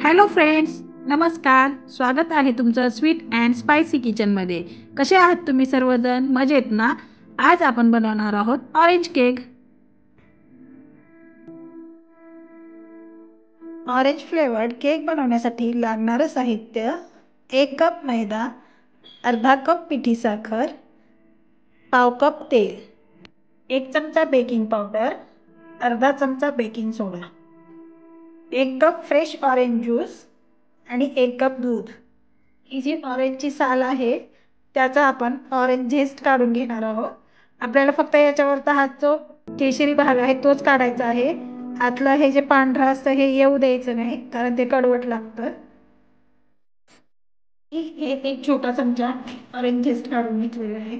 Hello friends, नमस्कार. स्वागत आहे तुमचं स्वीट अँड स्पायसी किचनमध्ये. कसे आहात तुम्ही सर्वजण? मजेत ना? आज आपण बनवणार आहोत orange cake. Orange flavoured cake बनवण्यासाठी लागणारं साहित्य: 1 कप मैदा, अर्धा कप पिठी साखर, पाव कप तेल, 1 चमचा बेकिंग पावडर, अर्धा चमचा बेकिंग सोडा, 1 कप फ्रेश ऑरेंज ज्यूस आणि 1 कप दूध. ही जी ऑरेंजची साल आहे त्याचा आपण ऑरेंज झेस्ट काढून घेणार आहोत. आपल्याला फक्त याच्यावरचा हा जो केशरी भाग आहे तोच काढायचा आहे. आतलं हे जे पांढरं असतं हे येऊ द्यायचं नाही, कारण ते कडवट लागतं. हे एक छोटा चमचा ऑरेंज झेस्ट काढून घेतलेला आहे.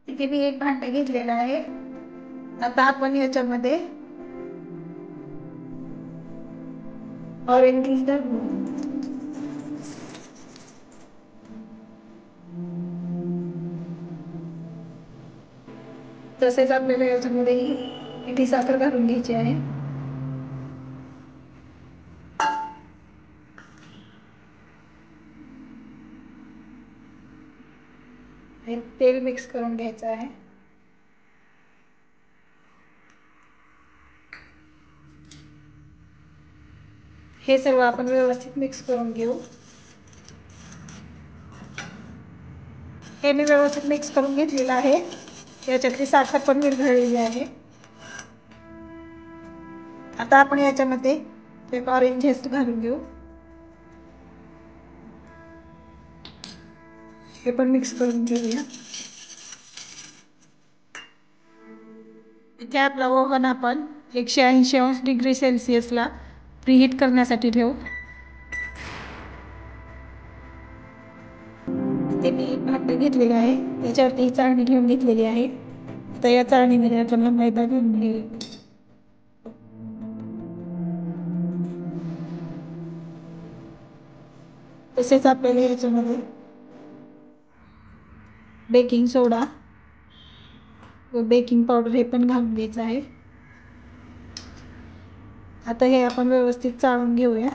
इथे मी एक भांडं घेतलेलं आहे. आता आपण याच्यामध्ये ऑरेंज झेस्ट तसेच आपल्याला याच्यामध्ये पिठी साखर घालून घ्यायची आहे. तेल मिक्स करून घ्यायचं आहे. हे सर्व आपण व्यवस्थित मिक्स करून घेऊ. हे मी व्यवस्थित मिक्स करून घेतलेलं आहे. याच्यातली साखर पण विरघळलेली आहे. आता आपण याच्यामध्ये एक ऑरेंज झेस्ट घालून घेऊ. हे पण मिक्स करून घेऊया. इथे आपला ओव्हन आपण 180°C प्रीहीट करण्यासाठी ठेवू. इथे मी एक भांडं घेतलेलं आहे, त्याच्यावरती ही चाळणी घेऊन घेतलेली आहे. तर या चाळणीमध्ये आपण मैदा घेऊन घेऊ. तसेच आपल्याला याच्यामध्ये बेकिंग सोडा व बेकिंग पावडर हे पण घालून घ्यायचं आहे. आता हे आपण व्यवस्थित चाळून घेऊया.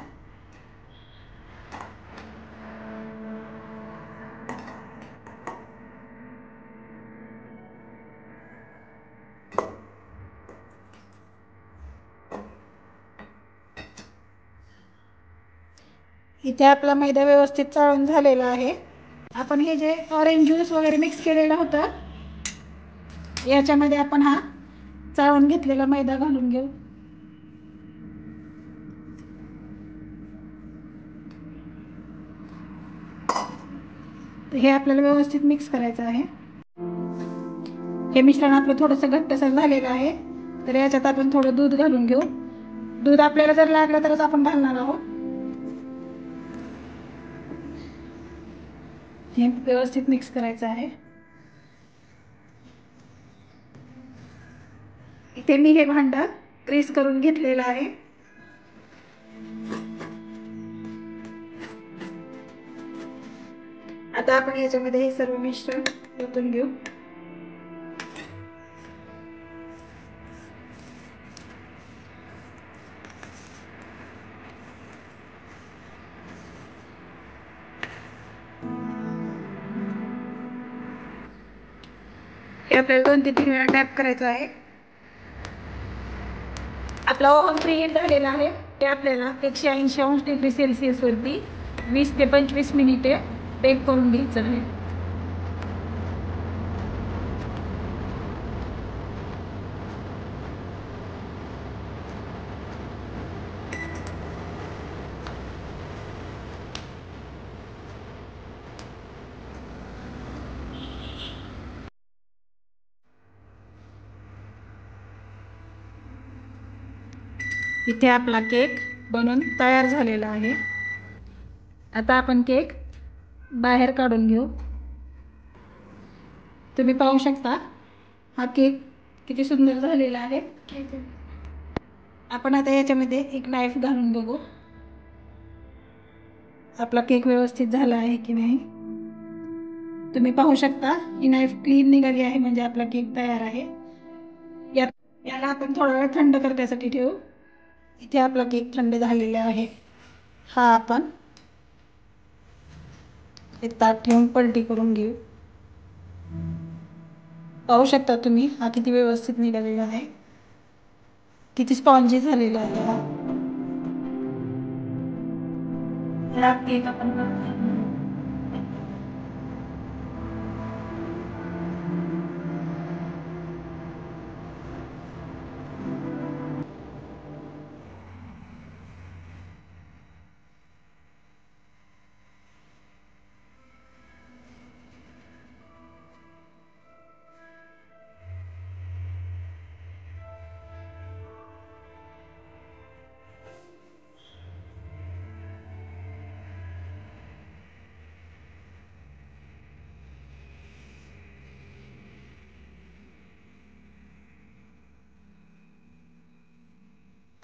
इथे आपला मैदा व्यवस्थित चाळून झालेला आहे. आपण हे जे ऑरेंज ज्यूस वगैरे मिक्स केलेला होता याच्यामध्ये आपण हा चाळून घेतलेला मैदा घालून घेऊ. हे आपल्याला व्यवस्थित मिक्स करायचं आहे. हे मिश्रण आपलं थोडंसं घट्टसर झालेलं आहे, तर याच्यात आपण थोडं दूध घालून घेऊ. दूध आपल्याला जर लागलं तरच आपण घालणार आहोत. हे व्यवस्थित मिक्स करायचं आहे. इथे मी हे भांडं ग्रीस करून घेतलेलं आहे. आता आपण याच्यामध्ये हे सर्व मिश्रण ओतून घेऊ. हे आपल्याला 2 ते 3 वेळा टॅप करायचं आहे. आपला ओव्हन प्रीहीट झालेला आहे. ते आपल्याला 180°C वरती 20 ते 25 मिनिटे बेक करून घ्यायचं आहे. इथे आपला केक बनून तयार झालेला आहे. आता आपण केक बाहेर काढून घेऊ. तुम्ही पाहू शकता हा केक किती सुंदर झालेला आहे. आपण आता याच्यामध्ये एक नाईफ घालून बघू आपला केक व्यवस्थित झाला आहे की नाही. तुम्ही पाहू शकता ही नाईफ क्लीन निघाली आहे, म्हणजे आपला केक तयार आहे. याला आपण थोडा वेळ थंड करण्यासाठी ठेवू. इथे आपला केक थंड झालेला आहे. हा आपण हे ताट ठेवून पलटी करून घेऊ. पाहू शकता तुम्ही हा किती व्यवस्थित निघालेला आहे, किती स्पॉन्जी झालेला आहे हा. केक आपण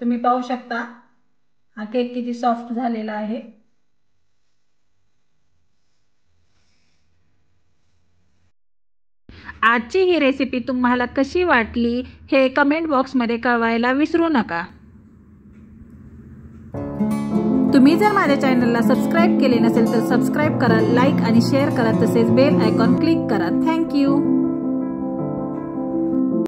तुम्ही पाहू शकता हा केक किती सॉफ्ट झालेला आहे. आजची ही रेसिपी तुम्हाला कशी वाटली हे कमेंट बॉक्समध्ये कळवायला विसरू नका. तुम्ही जर माझ्या चॅनलला सबस्क्राईब केले नसेल तर सबस्क्राईब करा, लाईक आणि शेअर करा, तसेच बेल आयकॉन क्लिक करा. थँक्यू.